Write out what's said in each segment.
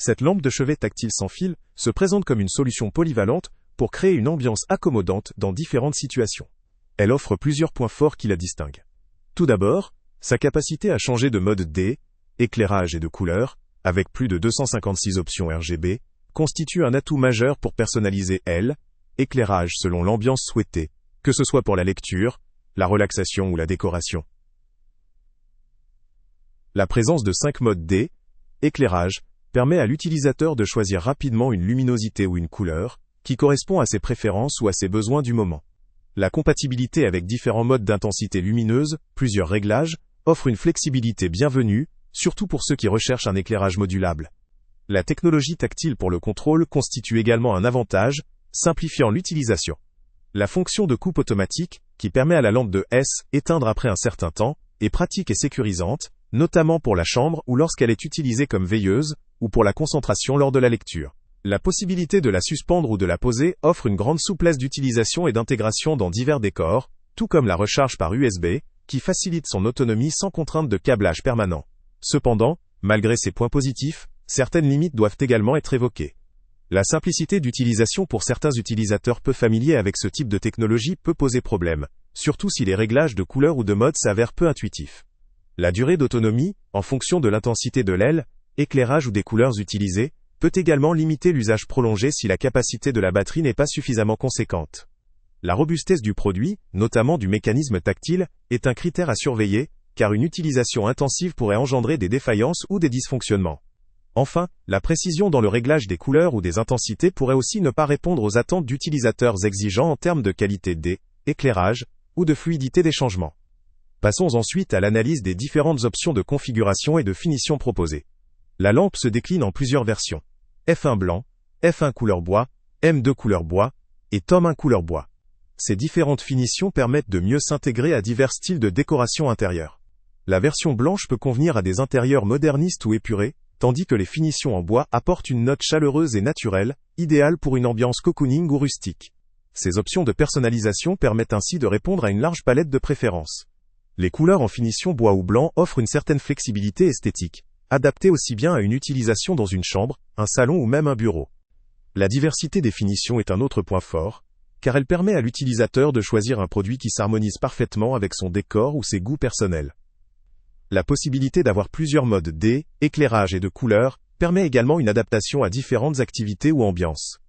Cette lampe de chevet tactile sans fil se présente comme une solution polyvalente pour créer une ambiance accommodante dans différentes situations. Elle offre plusieurs points forts qui la distinguent. Tout d'abord, sa capacité à changer de mode D, éclairage et de couleur, avec plus de 256 options RGB, constitue un atout majeur pour personnaliser L, éclairage selon l'ambiance souhaitée, que ce soit pour la lecture, la relaxation ou la décoration. La présence de 5 modes D, éclairage, permet à l'utilisateur de choisir rapidement une luminosité ou une couleur, qui correspond à ses préférences ou à ses besoins du moment. La compatibilité avec différents modes d'intensité lumineuse, plusieurs réglages, offre une flexibilité bienvenue, surtout pour ceux qui recherchent un éclairage modulable. La technologie tactile pour le contrôle constitue également un avantage, simplifiant l'utilisation. La fonction de coupe automatique, qui permet à la lampe de S éteindre après un certain temps, est pratique et sécurisante, notamment pour la chambre ou lorsqu'elle est utilisée comme veilleuse, ou pour la concentration lors de la lecture. La possibilité de la suspendre ou de la poser offre une grande souplesse d'utilisation et d'intégration dans divers décors, tout comme la recharge par USB, qui facilite son autonomie sans contrainte de câblage permanent. Cependant, malgré ces points positifs, certaines limites doivent également être évoquées. La simplicité d'utilisation pour certains utilisateurs peu familiers avec ce type de technologie peut poser problème, surtout si les réglages de couleur ou de mode s'avèrent peu intuitifs. La durée d'autonomie, en fonction de l'intensité de l'aile, éclairage ou des couleurs utilisées, peut également limiter l'usage prolongé si la capacité de la batterie n'est pas suffisamment conséquente. La robustesse du produit, notamment du mécanisme tactile, est un critère à surveiller, car une utilisation intensive pourrait engendrer des défaillances ou des dysfonctionnements. Enfin, la précision dans le réglage des couleurs ou des intensités pourrait aussi ne pas répondre aux attentes d'utilisateurs exigeants en termes de qualité d'éclairage ou de fluidité des changements. Passons ensuite à l'analyse des différentes options de configuration et de finition proposées. La lampe se décline en plusieurs versions. F1 blanc, F1 couleur bois, M2 couleur bois, et Tome 1 couleur bois. Ces différentes finitions permettent de mieux s'intégrer à divers styles de décoration intérieure. La version blanche peut convenir à des intérieurs modernistes ou épurés, tandis que les finitions en bois apportent une note chaleureuse et naturelle, idéale pour une ambiance cocooning ou rustique. Ces options de personnalisation permettent ainsi de répondre à une large palette de préférences. Les couleurs en finition bois ou blanc offrent une certaine flexibilité esthétique, adaptée aussi bien à une utilisation dans une chambre, un salon ou même un bureau. La diversité des finitions est un autre point fort, car elle permet à l'utilisateur de choisir un produit qui s'harmonise parfaitement avec son décor ou ses goûts personnels. La possibilité d'avoir plusieurs modes d'éclairage et de couleur permet également une adaptation à différentes activités ou ambiances.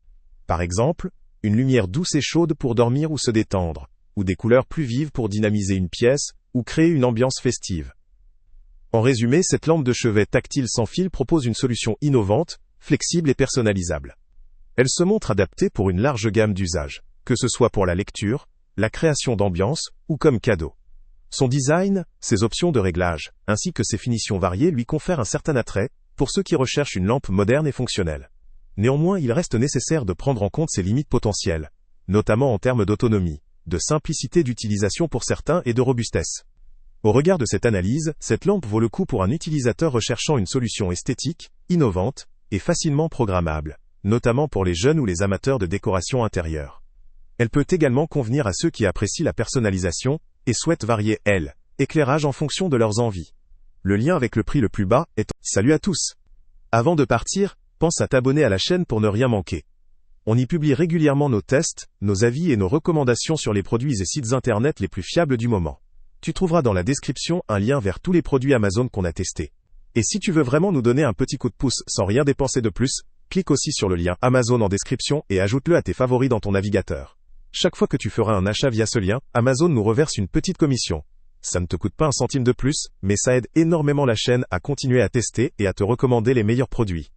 Par exemple, une lumière douce et chaude pour dormir ou se détendre, ou des couleurs plus vives pour dynamiser une pièce ou créer une ambiance festive. En résumé, cette lampe de chevet tactile sans fil propose une solution innovante, flexible et personnalisable. Elle se montre adaptée pour une large gamme d'usages, que ce soit pour la lecture, la création d'ambiance ou comme cadeau. Son design, ses options de réglage, ainsi que ses finitions variées lui confèrent un certain attrait pour ceux qui recherchent une lampe moderne et fonctionnelle. Néanmoins, il reste nécessaire de prendre en compte ses limites potentielles, notamment en termes d'autonomie, de simplicité d'utilisation pour certains et de robustesse. Au regard de cette analyse, cette lampe vaut le coup pour un utilisateur recherchant une solution esthétique, innovante et facilement programmable, notamment pour les jeunes ou les amateurs de décoration intérieure. Elle peut également convenir à ceux qui apprécient la personnalisation et souhaitent varier l'éclairage en fonction de leurs envies. Le lien avec le prix le plus bas est... Salut à tous! Avant de partir, pense à t'abonner à la chaîne pour ne rien manquer. On y publie régulièrement nos tests, nos avis et nos recommandations sur les produits et sites internet les plus fiables du moment. Tu trouveras dans la description un lien vers tous les produits Amazon qu'on a testés. Et si tu veux vraiment nous donner un petit coup de pouce sans rien dépenser de plus, clique aussi sur le lien Amazon en description et ajoute-le à tes favoris dans ton navigateur. Chaque fois que tu feras un achat via ce lien, Amazon nous reverse une petite commission. Ça ne te coûte pas un centime de plus, mais ça aide énormément la chaîne à continuer à tester et à te recommander les meilleurs produits.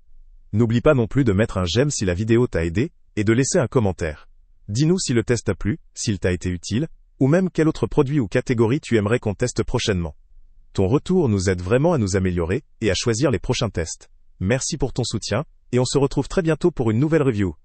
N'oublie pas non plus de mettre un j'aime si la vidéo t'a aidé, et de laisser un commentaire. Dis-nous si le test t'a plu, s'il t'a été utile, ou même quel autre produit ou catégorie tu aimerais qu'on teste prochainement. Ton retour nous aide vraiment à nous améliorer, et à choisir les prochains tests. Merci pour ton soutien, et on se retrouve très bientôt pour une nouvelle review.